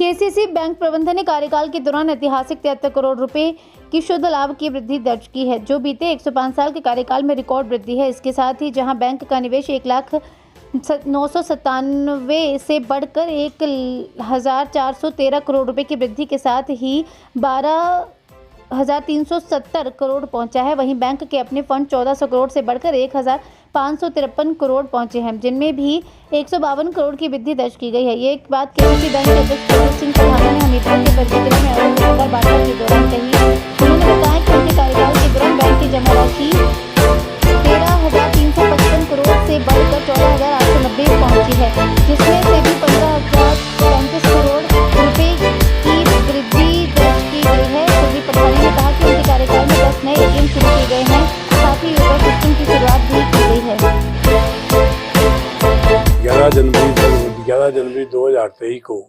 KCC bank प्रबंधन ने कार्यकाल के दौरान ऐतिहासिक 73 करोड़ रुपए की शुद्ध लाभ की वृद्धि दर्ज की है, जो बीते 105 साल के कार्यकाल में रिकॉर्ड वृद्धि है। इसके साथ ही जहां बैंक का निवेश 1,997 से बढ़कर 1,413 करोड़ रुपए की वृद्धि के साथ ही 12,370 करोड़ पहुंचा है, वहीं बैंक के अपने फंड 1,400 करोड़ से बढ़कर 1,553 करोड़ पहुंचे हैं, जिनमें भी 152 करोड़ की वृद्धि दर्ज की गई है। ये एक बात केसीसी बैंक के अध्यक्ष प्रदीप सिंह चौहान ने हमीरपुर के परिचय में पत्रकार वार्ता के दौरान कही। उन्होंने बताया कि उनके कार्यकाल के दौरान बैंक की जमा राशि 13,355 करोड़ से बढ़कर 14,890 पहुंची है, जिसमें से भी 15,035 करोड़ रुपए की वृद्धि दर्ज की गई है। सुदीप पठानी ने कहा कि उनके कार्यकाल में 10 नए एटीएम शुरू किए गए हैं, साथ ही यूजर सिस्टम की शुरुआत भी की गई है। 11 जनवरी 2023 को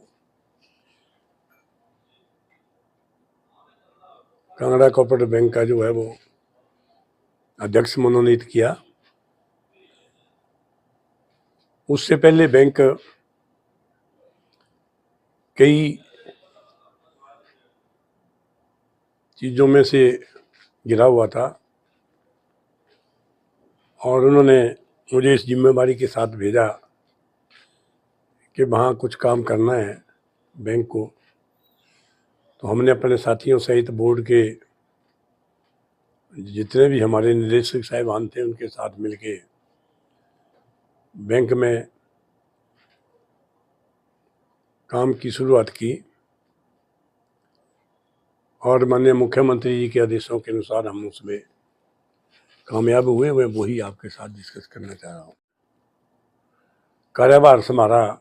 कांगड़ा कोऑपरेटिव बैंक का जो है वो अध्यक्ष मनोनीत किया। उससे पहले बैंक कई चीज़ों में से घिरा हुआ था और उन्होंने मुझे इस जिम्मेदारी के साथ भेजा कि वहाँ कुछ काम करना है बैंक को। तो हमने अपने साथियों सहित बोर्ड के जितने भी हमारे निदेशक साहिबान थे उनके साथ मिलके बैंक में काम की शुरुआत की और माननीय मुख्यमंत्री जी के आदेशों के अनुसार हम उसमें कामयाब हुए। मैं वही आपके साथ डिस्कस करना चाह रहा हूँ। कार्यभार संभाला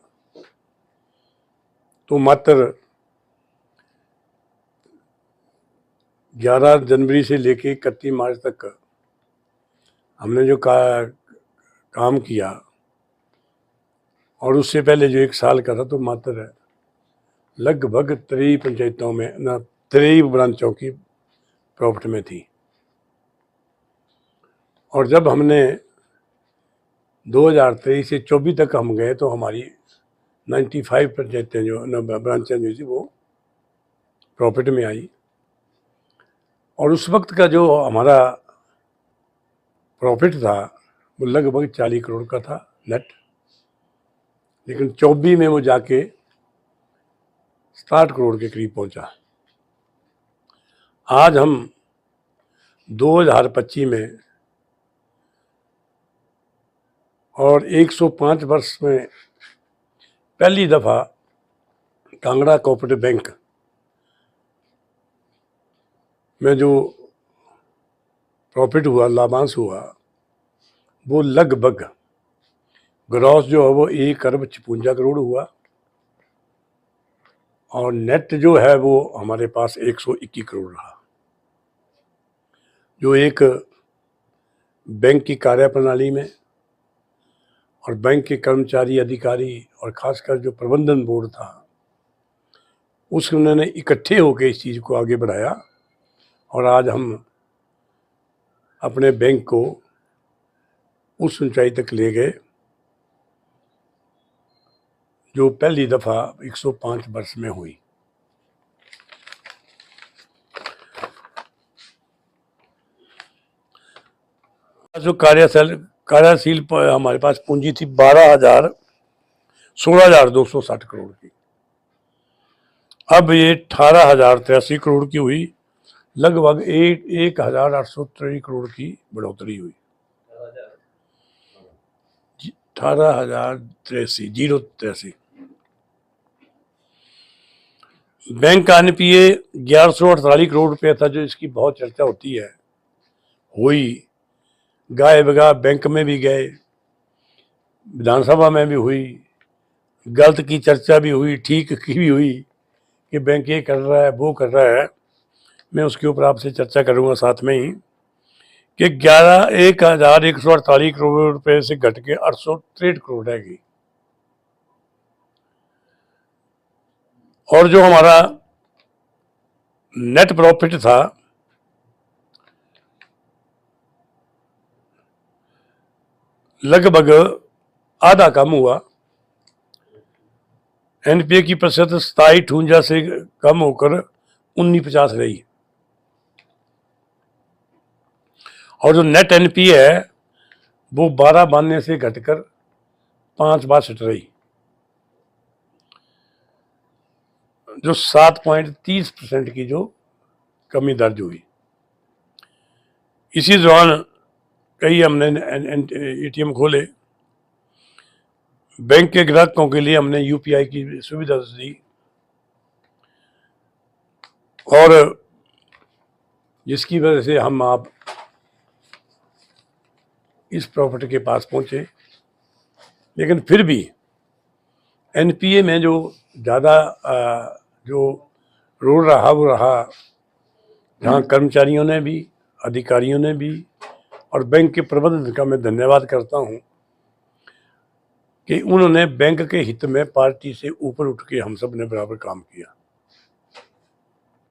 तो मात्र 11 जनवरी से लेके 31 मार्च तक हमने जो काम किया और उससे पहले जो 1 साल का था तो मात्र लगभग 23 पंचायतों में 23 ब्रांचों की प्रॉफिट में थी। और जब हमने 2023 से 24 तक हम गए तो हमारी 95 पंचायतें जो ब्रांचें जो थी वो प्रॉफिट में आई। और उस वक्त का जो हमारा प्रॉफिट था वो लगभग 40 करोड़ का था नेट, लेकिन 24 में वो जाके 60 करोड़ के करीब पहुंचा। आज हम 2025 में और 105 वर्ष में पहली दफ़ा कांगड़ा कोऑपरेटिव बैंक में जो प्रॉफिट हुआ, लाभांश हुआ, वो लगभग ग्रॉस जो है वो 1,56 करोड़ हुआ और नेट जो है वो हमारे पास 121 करोड़ रहा। जो एक बैंक की कार्यप्रणाली में और बैंक के कर्मचारी, अधिकारी और खासकर जो प्रबंधन बोर्ड था उस उन्होंने इकट्ठे होकर इस चीज़ को आगे बढ़ाया और आज हम अपने बैंक को उस ऊंचाई तक ले गए जो पहली दफ़ा 105 वर्ष में हुई। जो कार्यशील हमारे पास पूंजी थी 16,260 करोड़ की, अब ये 18,083 करोड़ की हुई, लगभग 1,883 करोड़ की बढ़ोतरी हुई। 18,083 बैंक का एनपीए 1148 करोड़ रुपये था, जो इसकी बहुत चर्चा होती है, हुई। गाय बगा बैंक में भी गए, विधानसभा में भी हुई, गलत की चर्चा भी हुई, ठीक की भी हुई कि बैंक ये कर रहा है वो कर रहा है। मैं उसके ऊपर आपसे चर्चा करूंगा साथ में ही कि 1,148 करोड़ रुपए से घट के 863 करोड़ रह गई। और जो हमारा नेट प्रॉफिट था लगभग आधा कम हुआ, एनपीए की प्रतिशत 27-58 से कम होकर 19-50 रही। और जो नेट एनपीए है वो 12-92 से घटकर 5-62 रही, जो 7.30% की जो कमी दर्ज हुई। इसी दौरान कई हमने एटीएम खोले, बैंक के ग्राहकों के लिए हमने यूपीआई की सुविधा दी, और जिसकी वजह से हम आप इस प्रॉपर्टी के पास पहुंचे। लेकिन फिर भी एनपीए में जो ज़्यादा जो रोल रहा वो रहा, जहाँ कर्मचारियों ने भी, अधिकारियों ने भी और बैंक के प्रबंधन का मैं धन्यवाद करता हूँ कि उन्होंने बैंक के हित में पार्टी से ऊपर उठ के हम सब ने बराबर काम किया।